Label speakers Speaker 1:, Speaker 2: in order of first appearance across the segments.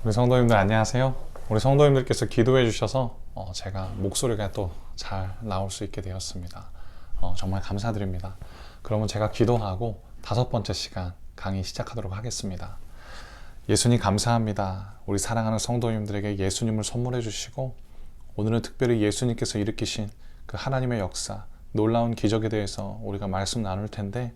Speaker 1: 우리 성도님들 안녕하세요. 우리 성도님들께서 기도해 주셔서 제가 목소리가 또 잘 나올 수 있게 되었습니다. 정말 감사드립니다. 그러면 제가 기도하고 5번째 시간 강의 시작하도록 하겠습니다. 예수님 감사합니다. 우리 사랑하는 성도님들에게 예수님을 선물해 주시고 오늘은 특별히 예수님께서 일으키신 그 하나님의 역사, 놀라운 기적에 대해서 우리가 말씀 나눌 텐데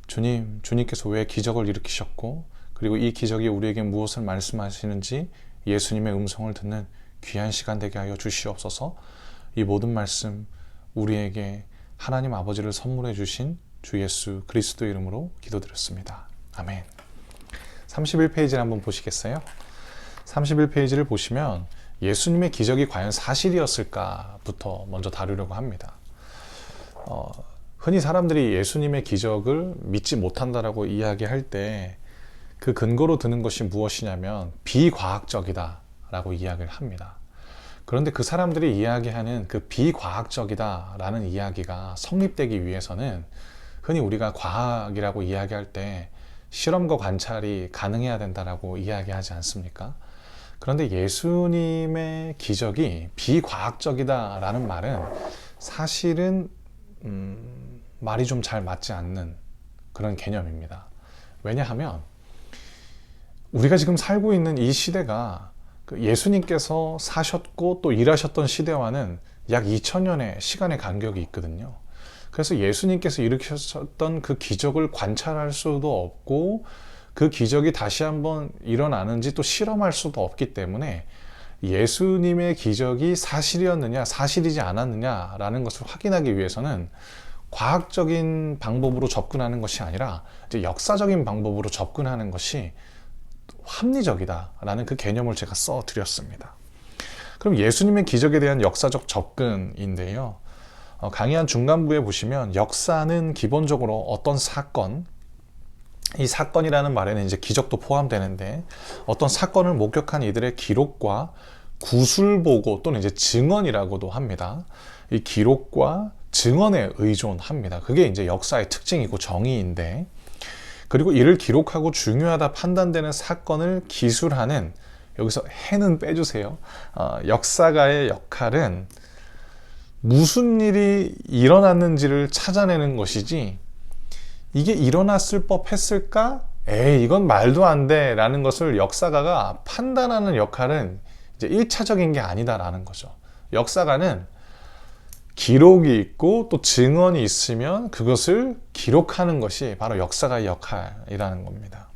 Speaker 1: 주님께서 왜 기적을 일으키셨고 그리고 이 기적이 우리에게 무엇을 말씀하시는지 예수님의 음성을 듣는 귀한 시간 되게 하여 주시옵소서. 이 모든 말씀 우리에게 하나님 아버지를 선물해 주신 주 예수 그리스도 이름으로 기도드렸습니다. 아멘. 31페이지를 한번 보시겠어요? 31페이지를 보시면 예수님의 기적이 과연 사실이었을까부터 먼저 다루려고 합니다. 흔히 사람들이 예수님의 기적을 믿지 못한다라고 이야기할 때 그 근거로 드는 것이 무엇이냐면 비과학적이다 라고 이야기를 합니다. 그런데 그 사람들이 이야기하는 그 비과학적이다 라는 이야기가 성립되기 위해서는 흔히 우리가 과학이라고 이야기할 때 실험과 관찰이 가능해야 된다라고 이야기하지 않습니까? 그런데 예수님의 기적이 비과학적이다 라는 말은 사실은 말이 좀 잘 맞지 않는 그런 개념입니다. 왜냐하면 우리가 지금 살고 있는 이 시대가 예수님께서 사셨고 또 일하셨던 시대와는 약 2000년의 시간의 간격이 있거든요. 그래서 예수님께서 일으키셨던 그 기적을 관찰할 수도 없고 그 기적이 다시 한번 일어나는지 또 실험할 수도 없기 때문에 예수님의 기적이 사실이었느냐 사실이지 않았느냐라는 것을 확인하기 위해서는 과학적인 방법으로 접근하는 것이 아니라 이제 역사적인 방법으로 접근하는 것이 합리적이다라는 그 개념을 제가 써드렸습니다. 그럼 예수님의 기적에 대한 역사적 접근인데요. 강의 중간부에 보시면 역사는 기본적으로 어떤 사건, 이 사건이라는 말에는 이제 기적도 포함되는데 어떤 사건을 목격한 이들의 기록과 구술보고 또는 이제 증언이라고도 합니다. 이 기록과 증언에 의존합니다. 그게 이제 역사의 특징이고 정의인데 그리고 이를 기록하고 중요하다 판단되는 사건을 기술하는 여기서 해는 빼주세요. 역사가의 역할은 무슨 일이 일어났는지를 찾아내는 것이지 이게 일어났을 법했을까? 에이 이건 말도 안 돼 라는 것을 역사가가 판단하는 역할은 이제 1차적인 게 아니다라는 거죠. 역사가는 기록이 있고 또 증언이 있으면 그것을 기록하는 것이 바로 역사가의 역할이라는 겁니다.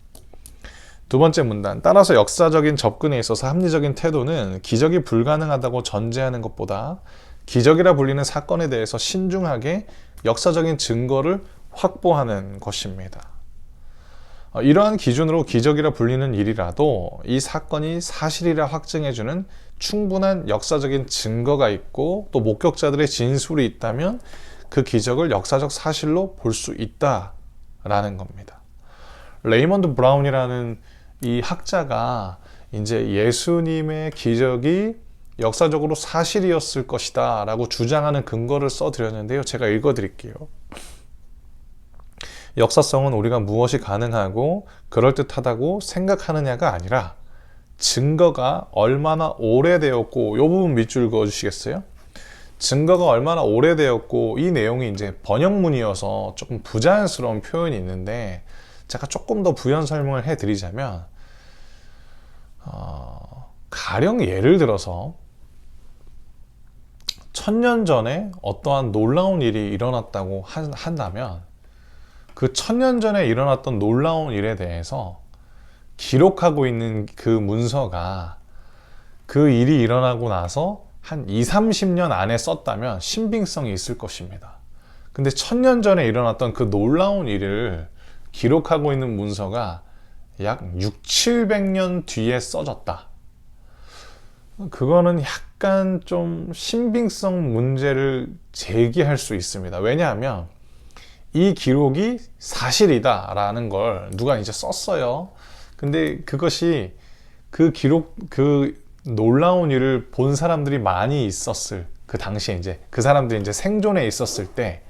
Speaker 1: 두 번째 문단, 따라서 역사적인 접근에 있어서 합리적인 태도는 기적이 불가능하다고 전제하는 것보다 기적이라 불리는 사건에 대해서 신중하게 역사적인 증거를 확보하는 것입니다. 이러한 기준으로 기적이라 불리는 일이라도 이 사건이 사실이라 확증해주는 충분한 역사적인 증거가 있고 또 목격자들의 진술이 있다면 그 기적을 역사적 사실로 볼 수 있다라는 겁니다. 레이먼드 브라운이라는 이 학자가 이제 예수님의 기적이 역사적으로 사실이었을 것이다 라고 주장하는 근거를 써드렸는데요. 제가 읽어드릴게요. 역사성은 우리가 무엇이 가능하고 그럴듯하다고 생각하느냐가 아니라 증거가 얼마나 오래되었고 이 부분 밑줄 그어주시겠어요? 증거가 얼마나 오래되었고 이 내용이 이제 번역문이어서 조금 부자연스러운 표현이 있는데 제가 조금 더 부연 설명을 해드리자면 가령 예를 들어서 1000년 전에 어떠한 놀라운 일이 일어났다고 한다면 그 1000년 전에 일어났던 놀라운 일에 대해서 기록하고 있는 그 문서가 그 일이 일어나고 나서 한 20-30년 안에 썼다면 신빙성이 있을 것입니다. 근데 1000년 전에 일어났던 그 놀라운 일을 기록하고 있는 문서가 약 600-700년 뒤에 써졌다. 그거는 약간 좀 신빙성 문제를 제기할 수 있습니다. 왜냐하면 이 기록이 사실이다라는 걸 누가 이제 썼어요. 근데 그것이 그 기록, 그 놀라운 일을 본 사람들이 많이 있었을 그 당시에 이제 그 사람들이 이제 생존해 있었을 때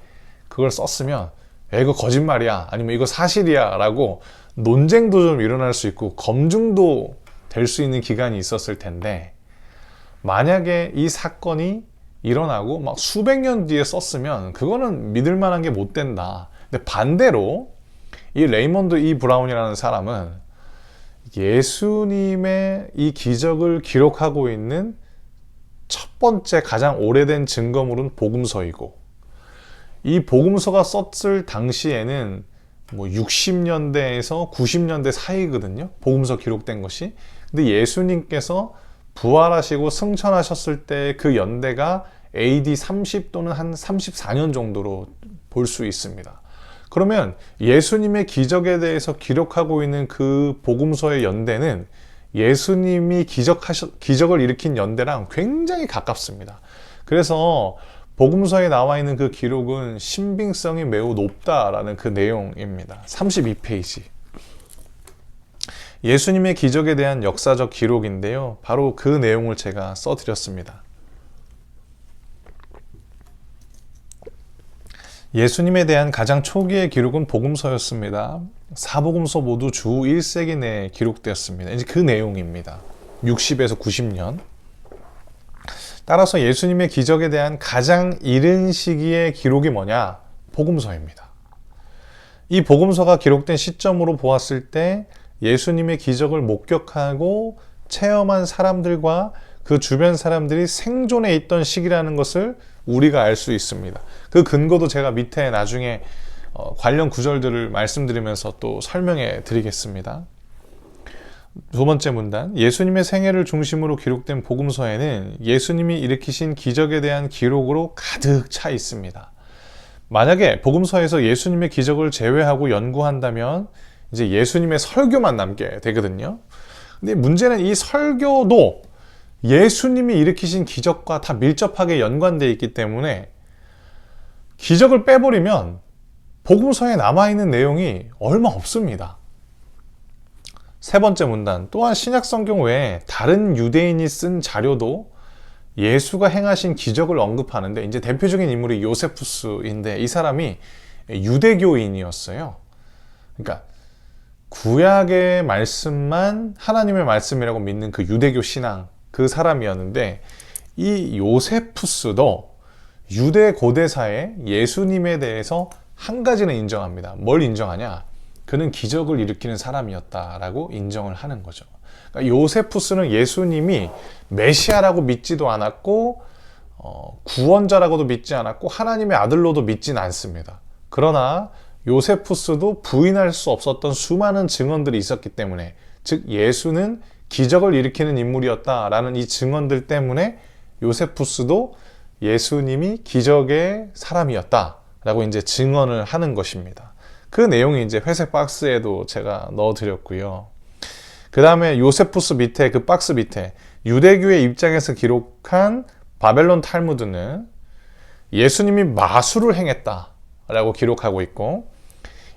Speaker 1: 그걸 썼으면 야, 이거 거짓말이야 아니면 이거 사실이야 라고 논쟁도 좀 일어날 수 있고 검증도 될 수 있는 기간이 있었을 텐데, 만약에 이 사건이 일어나고 막 수백 년 뒤에 썼으면 그거는 믿을 만한 게 못 된다. 근데 반대로 이 레이먼드 E. 브라운이라는 사람은 예수님의 이 기적을 기록하고 있는 첫 번째 가장 오래된 증거물은 복음서이고, 이 복음서가 썼을 당시에는 뭐 60년대에서 90년대 사이거든요. 복음서 기록된 것이. 근데 예수님께서 부활하시고 승천하셨을 때 그 연대가 AD 30 또는 한 34년 정도로 볼 수 있습니다. 그러면 예수님의 기적에 대해서 기록하고 있는 그 복음서의 연대는 예수님이 기적을 일으킨 연대랑 굉장히 가깝습니다. 그래서 복음서에 나와 있는 그 기록은 신빙성이 매우 높다라는 그 내용입니다. 32페이지. 예수님의 기적에 대한 역사적 기록인데요. 바로 그 내용을 제가 써드렸습니다. 예수님에 대한 가장 초기의 기록은 복음서였습니다. 사복음서 모두 주 1세기 내에 기록되었습니다. 이제 그 내용입니다. 60에서 90년. 따라서 예수님의 기적에 대한 가장 이른 시기의 기록이 뭐냐? 복음서입니다. 이 복음서가 기록된 시점으로 보았을 때 예수님의 기적을 목격하고 체험한 사람들과 그 주변 사람들이 생존해 있던 시기라는 것을 우리가 알 수 있습니다. 그 근거도 제가 밑에 나중에 관련 구절들을 말씀드리면서 또 설명해 드리겠습니다. 두 번째 문단, 예수님의 생애를 중심으로 기록된 복음서에는 예수님이 일으키신 기적에 대한 기록으로 가득 차 있습니다. 만약에 복음서에서 예수님의 기적을 제외하고 연구한다면 이제 예수님의 설교만 남게 되거든요. 근데 문제는 이 설교도 예수님이 일으키신 기적과 다 밀접하게 연관되어 있기 때문에 기적을 빼버리면 복음서에 남아있는 내용이 얼마 없습니다. 세 번째 문단, 또한 신약성경 외에 다른 유대인이 쓴 자료도 예수가 행하신 기적을 언급하는데, 이제 대표적인 인물이 요세푸스인데 이 사람이 유대교인이었어요. 그러니까 구약의 말씀만 하나님의 말씀이라고 믿는 그 유대교 신앙, 그 사람이었는데, 이 요세푸스도 유대 고대사에 예수님에 대해서 한 가지는 인정합니다. 뭘 인정하냐? 그는 기적을 일으키는 사람이었다라고 인정을 하는 거죠. 그러니까 요세푸스는 예수님이 메시아라고 믿지도 않았고 구원자라고도 믿지 않았고 하나님의 아들로도 믿지는 않습니다. 그러나 요세푸스도 부인할 수 없었던 수많은 증언들이 있었기 때문에, 즉 예수는 기적을 일으키는 인물이었다라는 이 증언들 때문에 요세푸스도 예수님이 기적의 사람이었다라고 이제 증언을 하는 것입니다. 그 내용이 이제 회색 박스에도 제가 넣어드렸고요. 그 다음에 요세푸스 밑에, 그 박스 밑에 유대교의 입장에서 기록한 바벨론 탈무드는 예수님이 마술을 행했다라고 기록하고 있고,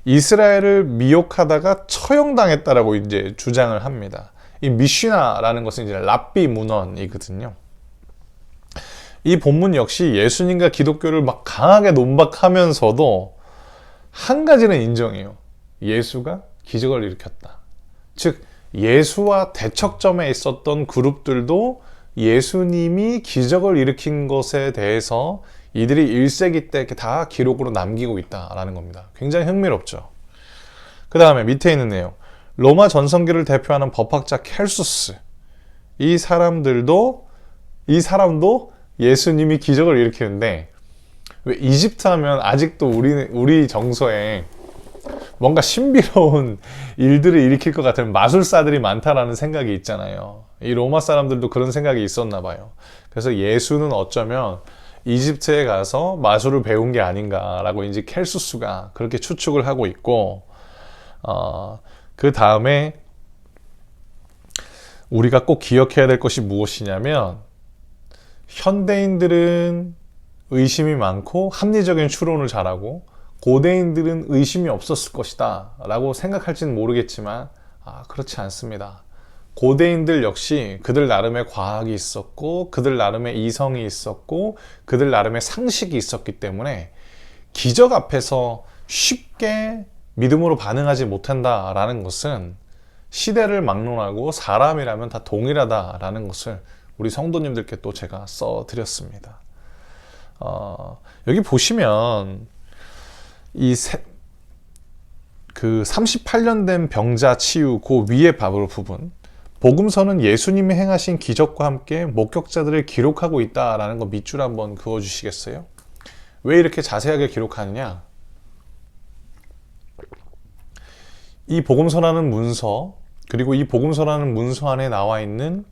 Speaker 1: 이스라엘을 미혹하다가 처형당했다라고 이제 주장을 합니다. 이 미시나라는 것은 이제 랍비 문헌이거든요. 이 본문 역시 예수님과 기독교를 막 강하게 논박하면서도 한 가지는 인정해요. 예수가 기적을 일으켰다. 즉 예수와 대척점에 있었던 그룹들도 예수님이 기적을 일으킨 것에 대해서 이들이 1세기 때 다 기록으로 남기고 있다라는 겁니다. 굉장히 흥미롭죠. 그 다음에 밑에 있는 내용, 로마 전성기를 대표하는 법학자 켈수스, 이 사람도 예수님이 기적을 일으키는데, 왜 이집트 하면 아직도 우리 정서에 뭔가 신비로운 일들을 일으킬 것 같은 마술사들이 많다라는 생각이 있잖아요. 이 로마 사람들도 그런 생각이 있었나 봐요. 그래서 예수는 어쩌면 이집트에 가서 마술을 배운 게 아닌가라고 이제 켈수스가 그렇게 추측을 하고 있고, 그 다음에 우리가 꼭 기억해야 될 것이 무엇이냐면, 현대인들은 의심이 많고 합리적인 추론을 잘하고 고대인들은 의심이 없었을 것이다 라고 생각할지는 모르겠지만 그렇지 않습니다. 고대인들 역시 그들 나름의 과학이 있었고 그들 나름의 이성이 있었고 그들 나름의 상식이 있었기 때문에 기적 앞에서 쉽게 믿음으로 반응하지 못한다라는 것은 시대를 막론하고 사람이라면 다 동일하다라는 것을 우리 성도님들께 또 제가 써드렸습니다. 여기 보시면 그 38년 된 병자 치유 그 위에 부분, 복음서는 예수님이 행하신 기적과 함께 목격자들을 기록하고 있다라는 거 밑줄 한번 그어주시겠어요? 왜 이렇게 자세하게 기록하느냐? 이 복음서라는 문서, 그리고 이 복음서라는 문서 안에 나와 있는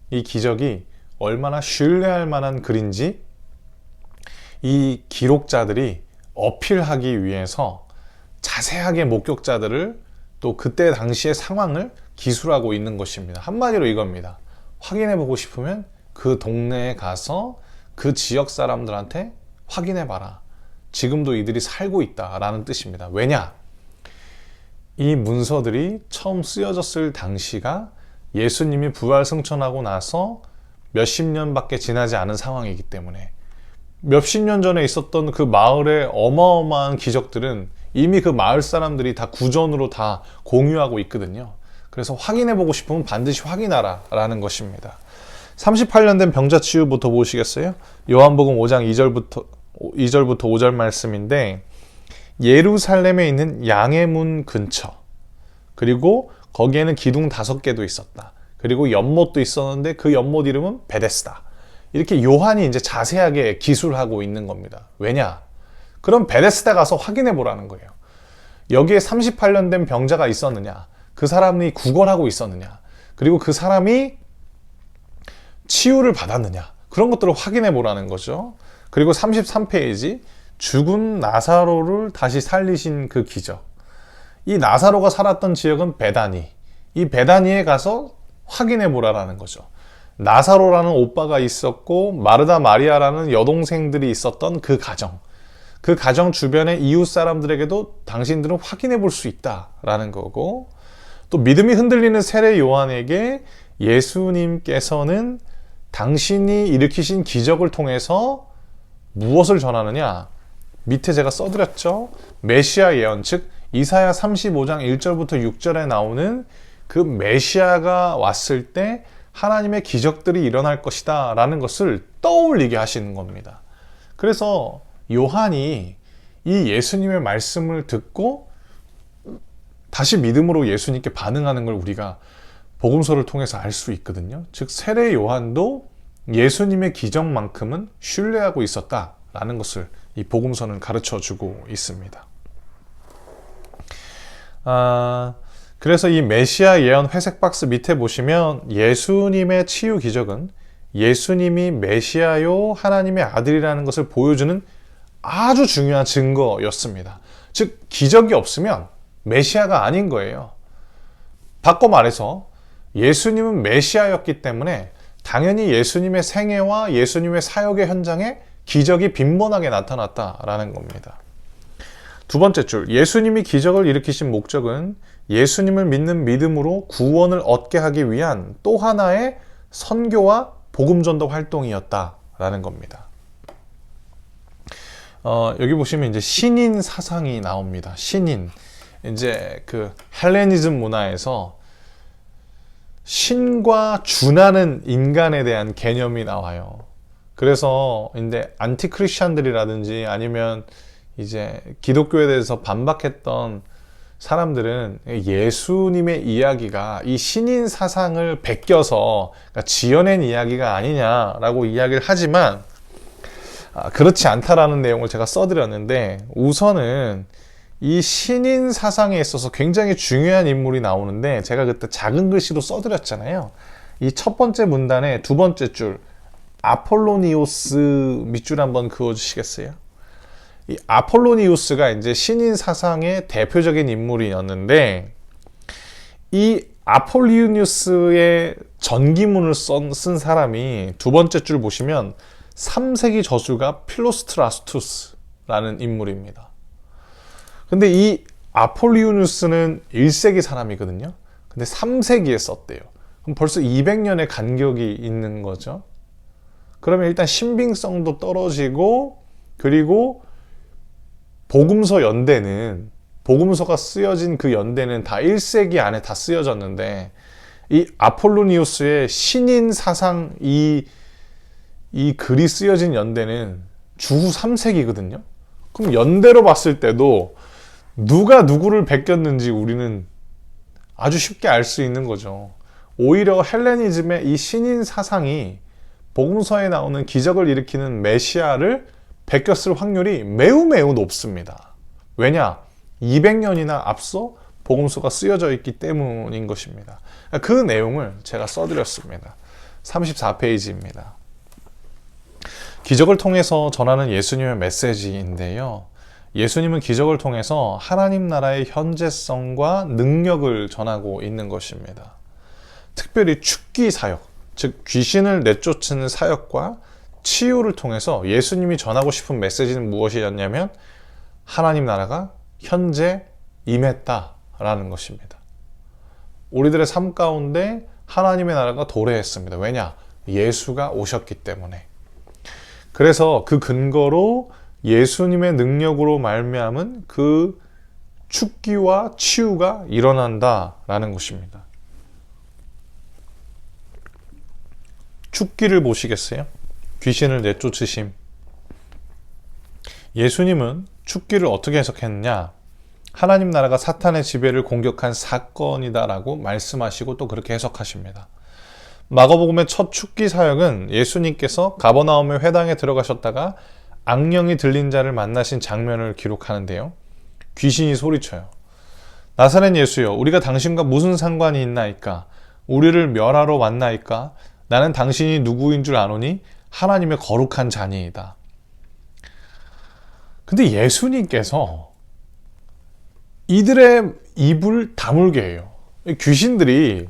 Speaker 1: 이 기적이 얼마나 신뢰할 만한 글인지 이 기록자들이 어필하기 위해서 자세하게 목격자들을 또 그때 당시의 상황을 기술하고 있는 것입니다. 한마디로 이겁니다. 확인해 보고 싶으면 그 동네에 가서 그 지역 사람들한테 확인해 봐라. 지금도 이들이 살고 있다라는 뜻입니다. 왜냐? 이 문서들이 처음 쓰여졌을 당시가 예수님이 부활 승천하고 나서 몇십 년밖에 지나지 않은 상황이기 때문에 몇십 년 전에 있었던 그 마을의 어마어마한 기적들은 이미 그 마을 사람들이 다 구전으로 다 공유하고 있거든요. 그래서 확인해보고 싶으면 반드시 확인하라 라는 것입니다. 38년 된 병자 치유부터 보시겠어요? 요한복음 5장 2절부터 5절 말씀인데, 예루살렘에 있는 양의 문 근처, 그리고 거기에는 기둥 5개도 있었다. 그리고 연못도 있었는데 그 연못 이름은 베데스다. 이렇게 요한이 이제 자세하게 기술하고 있는 겁니다. 왜냐? 그럼 베데스다 가서 확인해 보라는 거예요. 여기에 38년 된 병자가 있었느냐? 그 사람이 구걸하고 있었느냐? 그리고 그 사람이 치유를 받았느냐? 그런 것들을 확인해 보라는 거죠. 그리고 33페이지, 죽은 나사로를 다시 살리신 그 기적. 이 나사로가 살았던 지역은 베다니. 이 베다니에 가서 확인해 보라라는 거죠. 나사로라는 오빠가 있었고 마르다 마리아라는 여동생들이 있었던 그 가정. 그 가정 주변의 이웃 사람들에게도 당신들은 확인해 볼 수 있다라는 거고, 또 믿음이 흔들리는 세례 요한에게 예수님께서는 당신이 일으키신 기적을 통해서 무엇을 전하느냐? 밑에 제가 써드렸죠. 메시아 예언, 즉 이사야 35장 1절부터 6절에 나오는 그 메시아가 왔을 때 하나님의 기적들이 일어날 것이다 라는 것을 떠올리게 하시는 겁니다. 그래서 요한이 이 예수님의 말씀을 듣고 다시 믿음으로 예수님께 반응하는 걸 우리가 복음서를 통해서 알 수 있거든요. 즉 세례 요한도 예수님의 기적만큼은 신뢰하고 있었다라는 것을 이 복음서는 가르쳐 주고 있습니다. 그래서 이 메시아 예언 회색 박스 밑에 보시면 예수님의 치유 기적은 예수님이 메시아요 하나님의 아들이라는 것을 보여주는 아주 중요한 증거였습니다. 즉 기적이 없으면 메시아가 아닌 거예요. 바꿔 말해서 예수님은 메시아였기 때문에 당연히 예수님의 생애와 예수님의 사역의 현장에 기적이 빈번하게 나타났다라는 겁니다. 두 번째 줄, 예수님이 기적을 일으키신 목적은 예수님을 믿는 믿음으로 구원을 얻게 하기 위한 또 하나의 선교와 복음전도 활동이었다라는 겁니다. 여기 보시면 이제 신인 사상이 나옵니다. 신인. 이제 그 헬레니즘 문화에서 신과 준하는 인간에 대한 개념이 나와요. 그래서 이제 안티크리스찬들이라든지 아니면 이제 기독교에 대해서 반박했던 사람들은 예수님의 이야기가 이 신인 사상을 베껴서 그러니까 지어낸 이야기가 아니냐라고 이야기를 하지만 그렇지 않다라는 내용을 제가 써드렸는데, 우선은 이 신인 사상에 있어서 굉장히 중요한 인물이 나오는데 제가 그때 작은 글씨로 써드렸잖아요. 이 첫 번째 문단의 두 번째 줄 아폴로니오스 밑줄 한번 그어주시겠어요? 이 아폴로니우스가 이제 신인 사상의 대표적인 인물이었는데, 이 아폴리우니우스의 전기문을 쓴 사람이 두 번째 줄 보시면 3세기 저술가 필로스트라스투스라는 인물입니다. 근데 이 아폴리우니우스는 1세기 사람이거든요. 근데 3세기에 썼대요. 그럼 벌써 200년의 간격이 있는 거죠. 그러면 일단 신빙성도 떨어지고, 그리고 복음서 연대는 복음서가 쓰여진 그 연대는 다 1세기 안에 다 쓰여졌는데, 이 아폴로니우스의 신인 사상 이 글이 쓰여진 연대는 주후 3세기거든요. 그럼 연대로 봤을 때도 누가 누구를 베꼈는지 우리는 아주 쉽게 알 수 있는 거죠. 오히려 헬레니즘의 이 신인 사상이 복음서에 나오는 기적을 일으키는 메시아를 베꼈을 확률이 매우 매우 높습니다. 왜냐? 200년이나 앞서 복음서가 쓰여져 있기 때문인 것입니다. 그 내용을 제가 써드렸습니다. 34페이지입니다. 기적을 통해서 전하는 예수님의 메시지인데요. 예수님은 기적을 통해서 하나님 나라의 현재성과 능력을 전하고 있는 것입니다. 특별히 축기 사역, 즉 귀신을 내쫓는 사역과 치유를 통해서 예수님이 전하고 싶은 메시지는 무엇이었냐면 하나님 나라가 현재 임했다라는 것입니다. 우리들의 삶 가운데 하나님의 나라가 도래했습니다. 왜냐? 예수가 오셨기 때문에. 그래서 그 근거로 예수님의 능력으로 말미암은 그 축기와 치유가 일어난다라는 것입니다. 축기를 보시겠어요? 귀신을 내쫓으심. 예수님은 축기를 어떻게 해석했느냐? 하나님 나라가 사탄의 지배를 공격한 사건이다라고 말씀하시고 또 그렇게 해석하십니다. 마가복음의 첫 축기 사역은 예수님께서 가버나움의 회당에 들어가셨다가 악령이 들린 자를 만나신 장면을 기록하는데요. 귀신이 소리쳐요. 나사렛 예수여, 우리가 당신과 무슨 상관이 있나이까? 우리를 멸하러 왔나이까? 나는 당신이 누구인 줄 아노니 하나님의 거룩한 자니이다. 근데 예수님께서 이들의 입을 다물게 해요. 귀신들이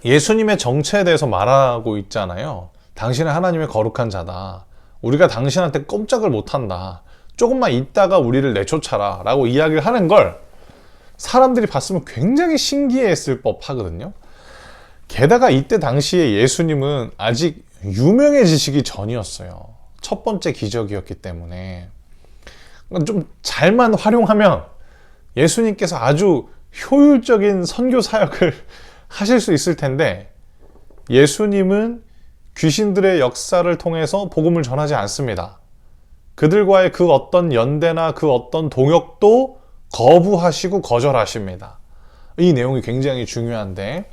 Speaker 1: 예수님의 정체에 대해서 말하고 있잖아요. 당신은 하나님의 거룩한 자다. 우리가 당신한테 꼼짝을 못한다. 조금만 있다가 우리를 내쫓아라 라고 이야기를 하는 걸 사람들이 봤으면 굉장히 신기했을 법하거든요. 게다가 이때 당시에 예수님은 아직 유명해지시기 전이었어요. 첫 번째 기적이었기 때문에. 좀 잘만 활용하면 예수님께서 아주 효율적인 선교 사역을 하실 수 있을 텐데, 예수님은 귀신들의 역사를 통해서 복음을 전하지 않습니다. 그들과의 그 어떤 연대나 그 어떤 동역도 거부하시고 거절하십니다. 이 내용이 굉장히 중요한데,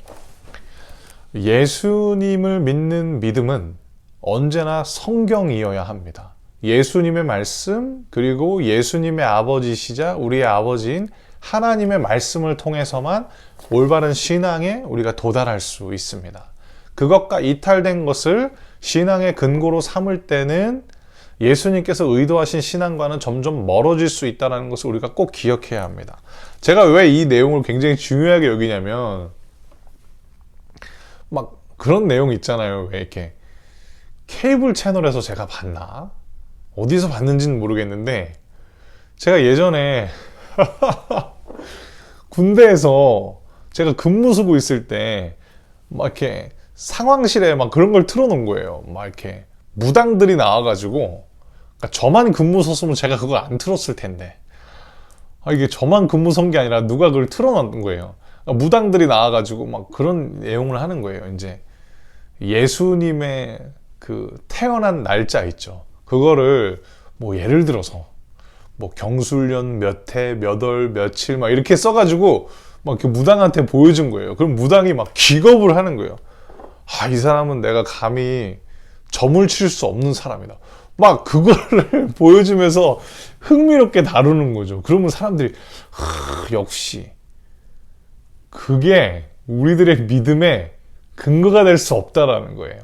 Speaker 1: 예수님을 믿는 믿음은 언제나 성경이어야 합니다. 예수님의 말씀, 그리고 예수님의 아버지시자 우리의 아버지인 하나님의 말씀을 통해서만 올바른 신앙에 우리가 도달할 수 있습니다. 그것과 이탈된 것을 신앙의 근거로 삼을 때는 예수님께서 의도하신 신앙과는 점점 멀어질 수 있다는 것을 우리가 꼭 기억해야 합니다. 제가 왜 이 내용을 굉장히 중요하게 여기냐면, 막 그런 내용 있잖아요. 왜 이렇게 케이블 채널에서 제가 봤나? 어디서 봤는지는 모르겠는데, 제가 예전에 군대에서 제가 근무 쓰고 있을 때 막 이렇게 상황실에 막 그런 걸 틀어놓은 거예요. 막 이렇게 무당들이 나와가지고, 그러니까 저만 근무 섰으면 제가 그걸 안 틀었을 텐데, 이게 저만 근무 선 게 아니라 누가 그걸 틀어놓은 거예요. 그러니까 무당들이 나와가지고 막 그런 내용을 하는 거예요. 이제 예수님의 그 태어난 날짜 있죠. 그거를 뭐 예를 들어서 뭐 경술년 몇 해, 몇 월, 며칠 막 이렇게 써가지고 막 이렇게 무당한테 보여준 거예요. 그럼 무당이 막 기겁을 하는 거예요. 이 사람은 내가 감히 점을 칠 수 없는 사람이다. 막 그거를 보여주면서 흥미롭게 다루는 거죠. 그러면 사람들이 역시 그게 우리들의 믿음의 근거가 될 수 없다라는 거예요.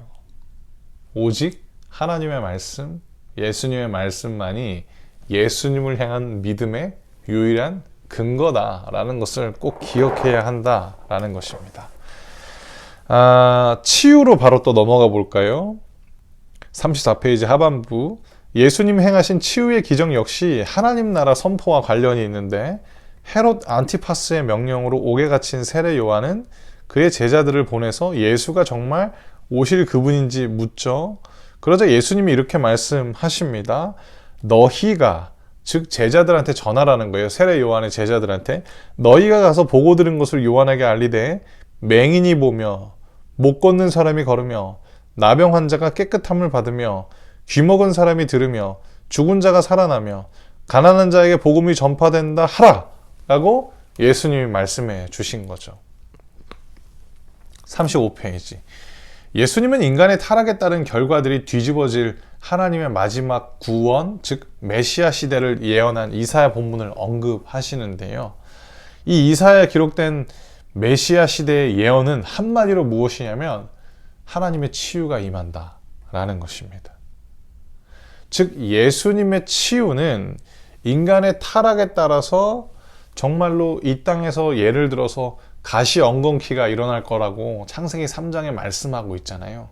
Speaker 1: 오직 하나님의 말씀, 예수님의 말씀만이 예수님을 향한 믿음의 유일한 근거다라는 것을 꼭 기억해야 한다라는 것입니다. 치유로 바로 또 넘어가 볼까요? 34페이지 하반부. 예수님 행하신 치유의 기적 역시 하나님 나라 선포와 관련이 있는데, 헤롯 안티파스의 명령으로 옥에 갇힌 세례 요한은 그의 제자들을 보내서 예수가 정말 오실 그분인지 묻죠. 그러자 예수님이 이렇게 말씀하십니다. 너희가 즉 제자들한테 전하라는 거예요. 세례 요한의 제자들한테 너희가 가서 보고 들은 것을 요한에게 알리되 맹인이 보며 못 걷는 사람이 걸으며 나병 환자가 깨끗함을 받으며 귀먹은 사람이 들으며 죽은 자가 살아나며 가난한 자에게 복음이 전파된다 하라 라고 예수님이 말씀해 주신 거죠. 35페이지. 예수님은 인간의 타락에 따른 결과들이 뒤집어질 하나님의 마지막 구원, 즉 메시아 시대를 예언한 이사야 본문을 언급하시는데요. 이 이사야에 기록된 메시아 시대의 예언은 한마디로 무엇이냐면 하나님의 치유가 임한다 라는 것입니다. 즉 예수님의 치유는 인간의 타락에 따라서 정말로 이 땅에서 예를 들어서 가시 엉겅퀴가 일어날 거라고 창세기 3장에 말씀하고 있잖아요.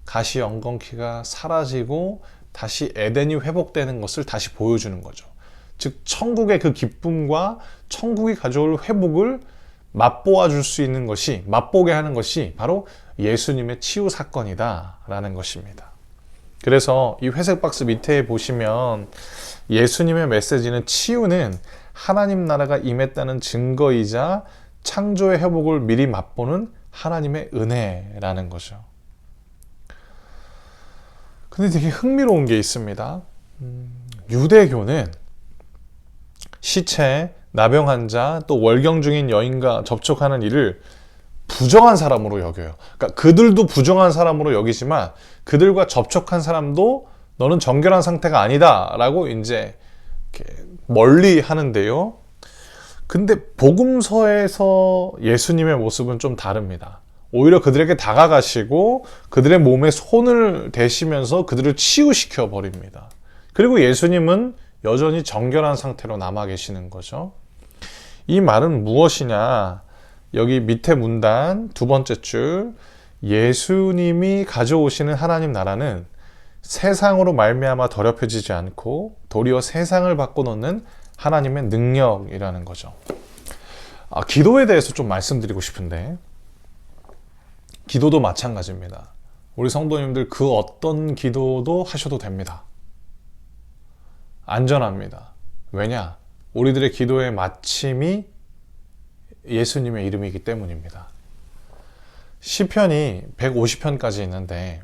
Speaker 1: 가시 엉겅퀴가 사라지고 다시 에덴이 회복되는 것을 다시 보여주는 거죠. 즉 천국의 그 기쁨과 천국이 가져올 회복을 맛보아 줄 수 있는 것이, 맛보게 하는 것이 바로 예수님의 치유 사건이다 라는 것입니다. 그래서 이 회색 박스 밑에 보시면 예수님의 메시지는 치유는 하나님 나라가 임했다는 증거이자 창조의 회복을 미리 맛보는 하나님의 은혜라는 거죠. 근데 되게 흥미로운 게 있습니다. 유대교는 시체, 나병 환자, 또 월경 중인 여인과 접촉하는 일을 부정한 사람으로 여겨요. 그러니까 그들도 부정한 사람으로 여기지만 그들과 접촉한 사람도 너는 정결한 상태가 아니다 라고 이제 멀리 하는데요. 근데 복음서에서 예수님의 모습은 좀 다릅니다. 오히려 그들에게 다가가시고 그들의 몸에 손을 대시면서 그들을 치유시켜 버립니다. 그리고 예수님은 여전히 정결한 상태로 남아 계시는 거죠. 이 말은 무엇이냐? 여기 밑에 문단 두 번째 줄, 예수님이 가져오시는 하나님 나라는 세상으로 말미암아 더럽혀지지 않고 도리어 세상을 바꿔놓는 하나님의 능력이라는 거죠. 기도에 대해서 좀 말씀드리고 싶은데, 기도도 마찬가지입니다. 우리 성도님들 그 어떤 기도도 하셔도 됩니다. 안전합니다. 왜냐? 우리들의 기도의 마침이 예수님의 이름이기 때문입니다. 시편이 150편까지 있는데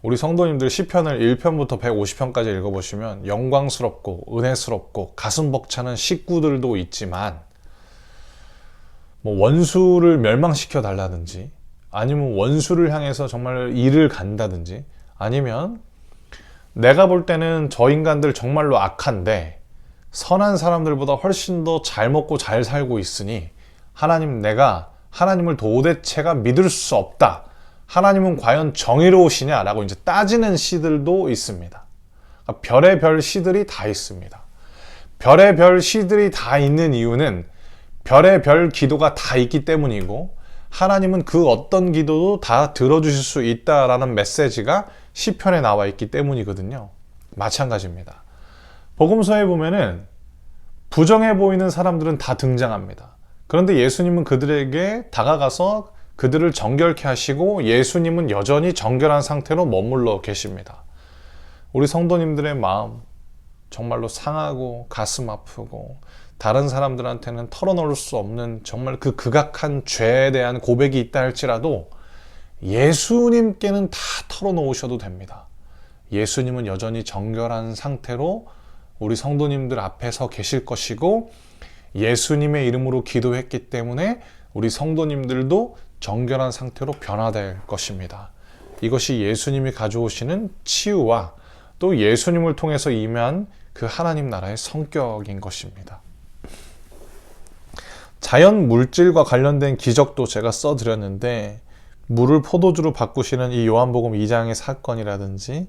Speaker 1: 우리 성도님들 시편을 1편부터 150편까지 읽어보시면 영광스럽고 은혜스럽고 가슴 벅차는 식구들도 있지만 원수를 멸망시켜 달라든지 아니면 원수를 향해서 정말 이를 간다든지 아니면 내가 볼 때는 저 인간들 정말로 악한데 선한 사람들보다 훨씬 더 잘 먹고 잘 살고 있으니 하나님, 내가 하나님을 도대체가 믿을 수 없다. 하나님은 과연 정의로우시냐? 라고 이제 따지는 시들도 있습니다. 그러니까 별의 별 시들이 다 있습니다. 별의 별 시들이 다 있는 이유는 별의 별 기도가 다 있기 때문이고 하나님은 그 어떤 기도도 다 들어주실 수 있다라는 메시지가 시편에 나와 있기 때문이거든요. 마찬가지입니다. 복음서에 보면은 부정해 보이는 사람들은 다 등장합니다. 그런데 예수님은 그들에게 다가가서 그들을 정결케 하시고 예수님은 여전히 정결한 상태로 머물러 계십니다. 우리 성도님들의 마음 정말로 상하고 가슴 아프고 다른 사람들한테는 털어놓을 수 없는 정말 그 극악한 죄에 대한 고백이 있다 할지라도 예수님께는 다 털어놓으셔도 됩니다. 예수님은 여전히 정결한 상태로 우리 성도님들 앞에 서 계실 것이고 예수님의 이름으로 기도했기 때문에 우리 성도님들도 정결한 상태로 변화될 것입니다. 이것이 예수님이 가져오시는 치유와 또 예수님을 통해서 임한 그 하나님 나라의 성격인 것입니다. 자연 물질과 관련된 기적도 제가 써드렸는데 물을 포도주로 바꾸시는 이 요한복음 2장의 사건이라든지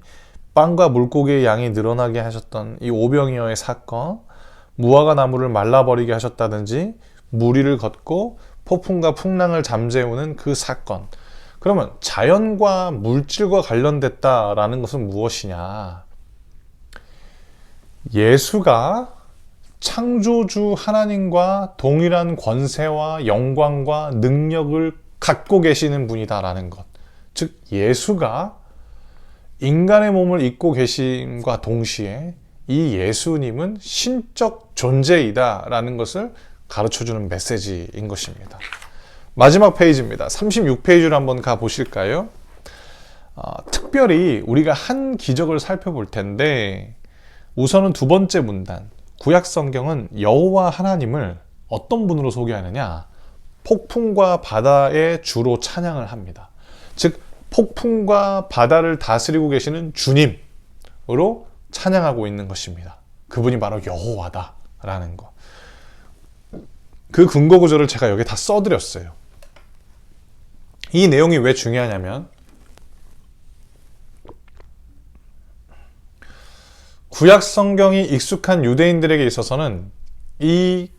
Speaker 1: 빵과 물고기의 양이 늘어나게 하셨던 이 오병이어의 사건, 무화과 나무를 말라버리게 하셨다든지 무리를 걷고 폭풍과 풍랑을 잠재우는 그 사건. 그러면 자연과 물질과 관련됐다라는 것은 무엇이냐? 예수가 창조주 하나님과 동일한 권세와 영광과 능력을 갖고 계시는 분이다라는 것. 즉 예수가 인간의 몸을 입고 계심과 동시에 이 예수님은 신적 존재이다라는 것을 가르쳐주는 메시지인 것입니다. 마지막 페이지입니다. 36페이지로 한번 가보실까요? 특별히 우리가 한 기적을 살펴볼 텐데 우선은 두 번째 문단, 구약 성경은 여호와 하나님을 어떤 분으로 소개하느냐? 폭풍과 바다의 주로 찬양을 합니다. 즉 폭풍과 바다를 다스리고 계시는 주님으로 찬양하고 있는 것입니다. 그분이 바로 여호와다라는 것. 그 근거 구절을 제가 여기 다 써드렸어요. 이 내용이 왜 중요하냐면 구약 성경이 익숙한 유대인들에게 있어서는 이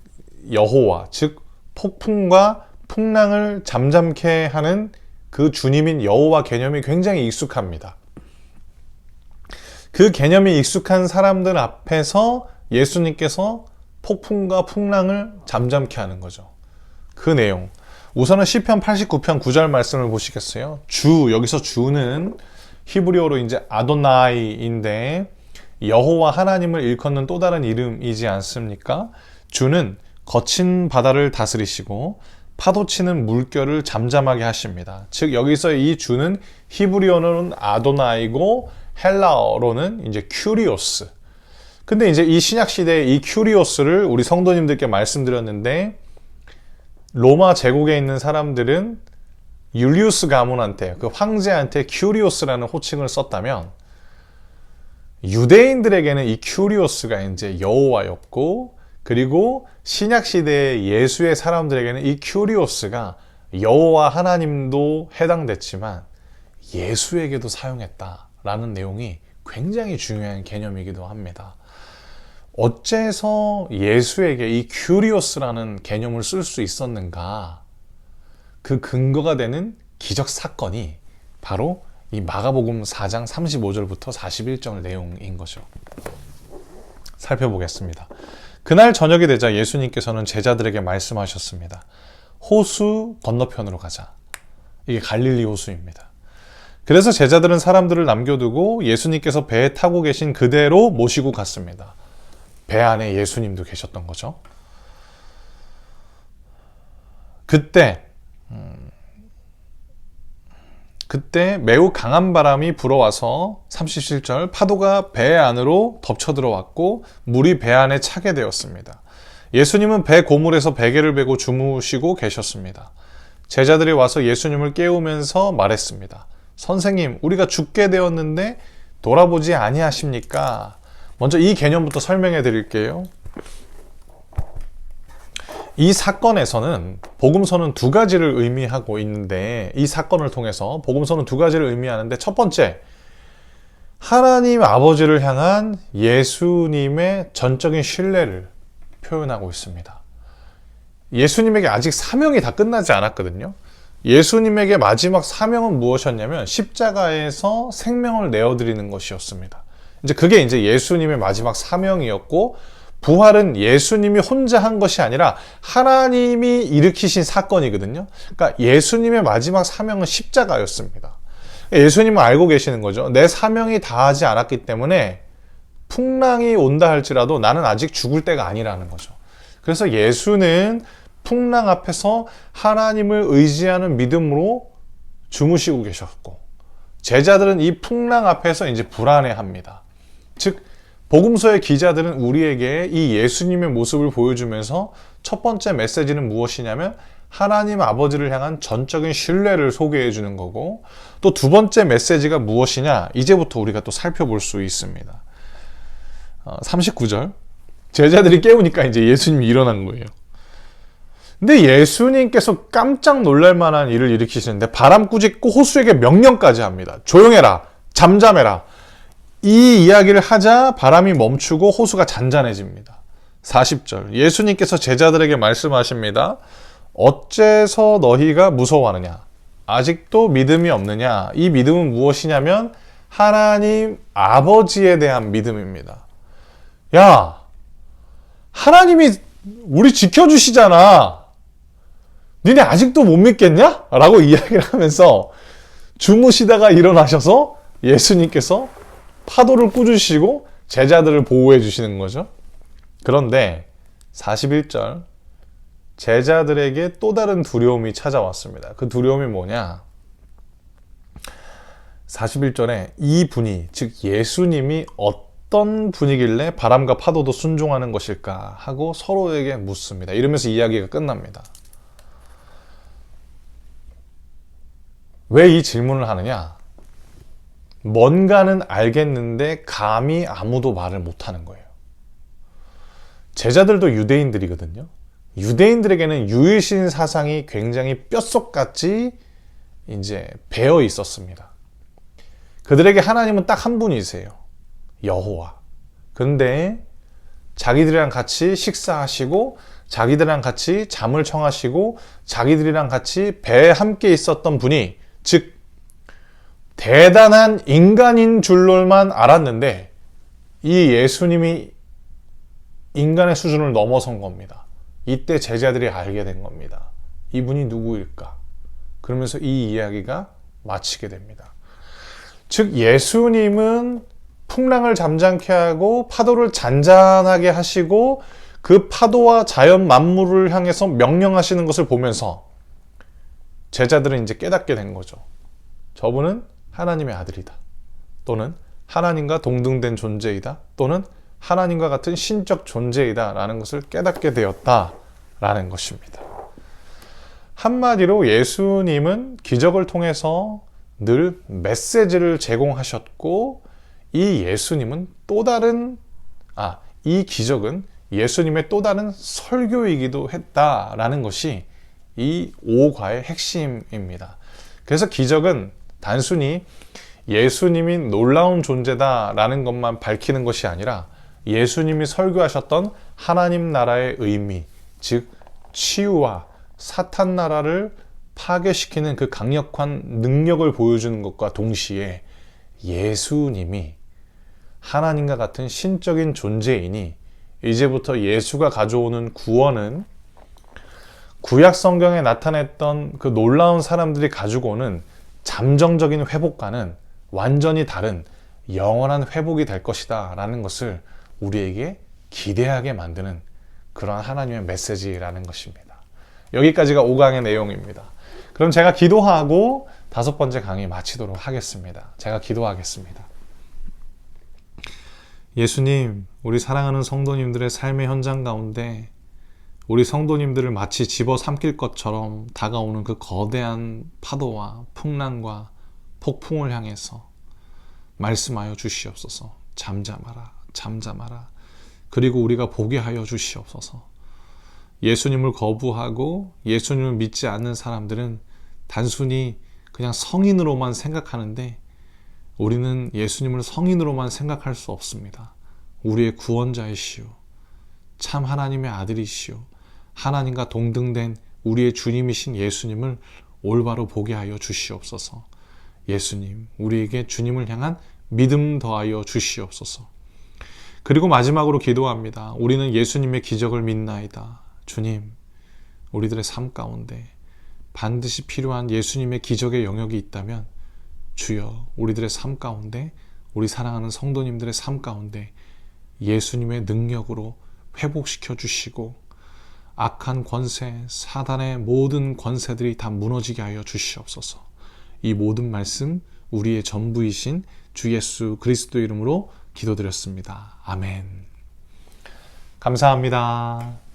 Speaker 1: 여호와, 즉 폭풍과 풍랑을 잠잠케 하는 그 주님인 여호와 개념이 굉장히 익숙합니다. 그 개념이 익숙한 사람들 앞에서 예수님께서 폭풍과 풍랑을 잠잠케 하는 거죠. 그 내용. 우선은 시편 89편 9절 말씀을 보시겠어요? 여기서 주는 히브리어로 이제 아도나이인데 여호와 하나님을 일컫는 또 다른 이름이지 않습니까? 주는 거친 바다를 다스리시고 파도치는 물결을 잠잠하게 하십니다. 즉 여기서 이 주는 히브리어로는 아도나이고 헬라어로는 이제 큐리오스. 근데 이제 이 신약 시대에 이 큐리오스를 우리 성도님들께 말씀드렸는데 로마 제국에 있는 사람들은 율리우스 가문한테, 그 황제한테 큐리오스라는 호칭을 썼다면 유대인들에게는 이 큐리오스가 이제 여호와였고, 그리고 신약 시대의 예수의 사람들에게는 이 큐리오스가 여호와 하나님도 해당됐지만 예수에게도 사용했다라는 내용이 굉장히 중요한 개념이기도 합니다. 어째서 예수에게 이 큐리오스라는 개념을 쓸 수 있었는가? 그 근거가 되는 기적 사건이 바로 이 마가복음 4장 35절부터 41절 내용인 거죠. 살펴보겠습니다. 그날 저녁이 되자 예수님께서는 제자들에게 말씀하셨습니다. 호수 건너편으로 가자. 이게 갈릴리 호수입니다. 그래서 제자들은 사람들을 남겨두고 예수님께서 배에 타고 계신 그대로 모시고 갔습니다. 배 안에 예수님도 계셨던 거죠. 그때 매우 강한 바람이 불어와서 37절 파도가 배 안으로 덮쳐 들어왔고 물이 배 안에 차게 되었습니다. 예수님은 배 고물에서 베개를 베고 주무시고 계셨습니다. 제자들이 와서 예수님을 깨우면서 말했습니다. 선생님, 우리가 죽게 되었는데 돌아보지 아니하십니까? 먼저 이 개념부터 설명해 드릴게요. 이 사건에서는 복음서는 두 가지를 의미하고 있는데, 이 사건을 통해서 복음서는 두 가지를 의미하는데, 첫 번째, 하나님 아버지를 향한 예수님의 전적인 신뢰를 표현하고 있습니다. 예수님에게 아직 사명이 다 끝나지 않았거든요. 예수님에게 마지막 사명은 무엇이었냐면 십자가에서 생명을 내어드리는 것이었습니다. 이제 그게 이제 예수님의 마지막 사명이었고, 부활은 예수님이 혼자 한 것이 아니라 하나님이 일으키신 사건이거든요. 그러니까 예수님의 마지막 사명은 십자가였습니다. 예수님은 알고 계시는 거죠. 내 사명이 다하지 않았기 때문에 풍랑이 온다 할지라도 나는 아직 죽을 때가 아니라는 거죠. 그래서 예수는 풍랑 앞에서 하나님을 의지하는 믿음으로 주무시고 계셨고, 제자들은 이 풍랑 앞에서 이제 불안해합니다. 즉 복음서의 기자들은 우리에게 이 예수님의 모습을 보여주면서 첫 번째 메시지는 무엇이냐면 하나님 아버지를 향한 전적인 신뢰를 소개해 주는 거고, 또 두 번째 메시지가 무엇이냐, 이제부터 우리가 또 살펴볼 수 있습니다. 39절 제자들이 깨우니까 이제 예수님이 일어난 거예요. 근데 예수님께서 깜짝 놀랄 만한 일을 일으키시는데 바람 꾸짖고 호수에게 명령까지 합니다. 조용해라, 잠잠해라. 이 이야기를 하자 바람이 멈추고 호수가 잔잔해집니다. 40절 예수님께서 제자들에게 말씀하십니다. 어째서 너희가 무서워하느냐? 아직도 믿음이 없느냐? 이 믿음은 무엇이냐면 하나님 아버지에 대한 믿음입니다. 야, 하나님이 우리 지켜주시잖아. 니네 아직도 못 믿겠냐? 라고 이야기를 하면서 주무시다가 일어나셔서 예수님께서 파도를 꾸짖으시고 제자들을 보호해 주시는 거죠. 그런데 41절, 제자들에게 또 다른 두려움이 찾아왔습니다. 그 두려움이 뭐냐? 41절에 이 분이, 즉 예수님이 어떤 분이길래 바람과 파도도 순종하는 것일까 하고 서로에게 묻습니다. 이러면서 이야기가 끝납니다. 왜 이 질문을 하느냐? 뭔가는 알겠는데 감히 아무도 말을 못하는 거예요. 제자들도 유대인들이거든요. 유대인들에게는 유일신 사상이 굉장히 뼛속같이 이제 배어 있었습니다. 그들에게 하나님은 딱 한 분이세요. 여호와. 근데 자기들이랑 같이 식사하시고 자기들이랑 같이 잠을 청하시고 자기들이랑 같이 배에 함께 있었던 분이, 즉 대단한 인간인 줄로만 알았는데 이 예수님이 인간의 수준을 넘어선 겁니다. 이때 제자들이 알게 된 겁니다. 이분이 누구일까? 그러면서 이 이야기가 마치게 됩니다. 즉 예수님은 풍랑을 잠잠케 하고 파도를 잔잔하게 하시고 그 파도와 자연 만물을 향해서 명령하시는 것을 보면서 제자들은 이제 깨닫게 된 거죠. 저분은 하나님의 아들이다. 또는 하나님과 동등된 존재이다. 또는 하나님과 같은 신적 존재이다 라는 것을 깨닫게 되었다라는 것입니다. 한마디로 예수님은 기적을 통해서 늘 메시지를 제공하셨고, 이 예수님은 이 기적은 예수님의 또 다른 설교이기도 했다라는 것이 이 5과의 핵심입니다. 그래서 기적은 단순히 예수님이 놀라운 존재다라는 것만 밝히는 것이 아니라 예수님이 설교하셨던 하나님 나라의 의미, 즉 치유와 사탄 나라를 파괴시키는 그 강력한 능력을 보여주는 것과 동시에 예수님이 하나님과 같은 신적인 존재이니 이제부터 예수가 가져오는 구원은 구약 성경에 나타냈던 그 놀라운 사람들이 가지고 오는 잠정적인 회복과는 완전히 다른 영원한 회복이 될 것이다 라는 것을 우리에게 기대하게 만드는 그런 하나님의 메시지라는 것입니다. 여기까지가 5강의 내용입니다. 그럼 제가 기도하고 5번째 강의 마치도록 하겠습니다. 제가 기도하겠습니다. 예수님, 우리 사랑하는 성도님들의 삶의 현장 가운데 우리 성도님들을 마치 집어삼킬 것처럼 다가오는 그 거대한 파도와 풍랑과 폭풍을 향해서 말씀하여 주시옵소서. 잠잠하라, 잠잠하라. 그리고 우리가 보게 하여 주시옵소서. 예수님을 거부하고 예수님을 믿지 않는 사람들은 단순히 그냥 성인으로만 생각하는데 우리는 예수님을 성인으로만 생각할 수 없습니다. 우리의 구원자이시오. 참 하나님의 아들이시오. 하나님과 동등된 우리의 주님이신 예수님을 올바로 보게 하여 주시옵소서. 예수님, 우리에게 주님을 향한 믿음 더하여 주시옵소서. 그리고 마지막으로 기도합니다. 우리는 예수님의 기적을 믿나이다. 주님, 우리들의 삶 가운데 반드시 필요한 예수님의 기적의 영역이 있다면 주여, 우리들의 삶 가운데, 우리 사랑하는 성도님들의 삶 가운데 예수님의 능력으로 회복시켜 주시고 악한 권세, 사단의 모든 권세들이 다 무너지게 하여 주시옵소서. 이 모든 말씀 우리의 전부이신 주 예수 그리스도 이름으로 기도드렸습니다. 아멘. 감사합니다.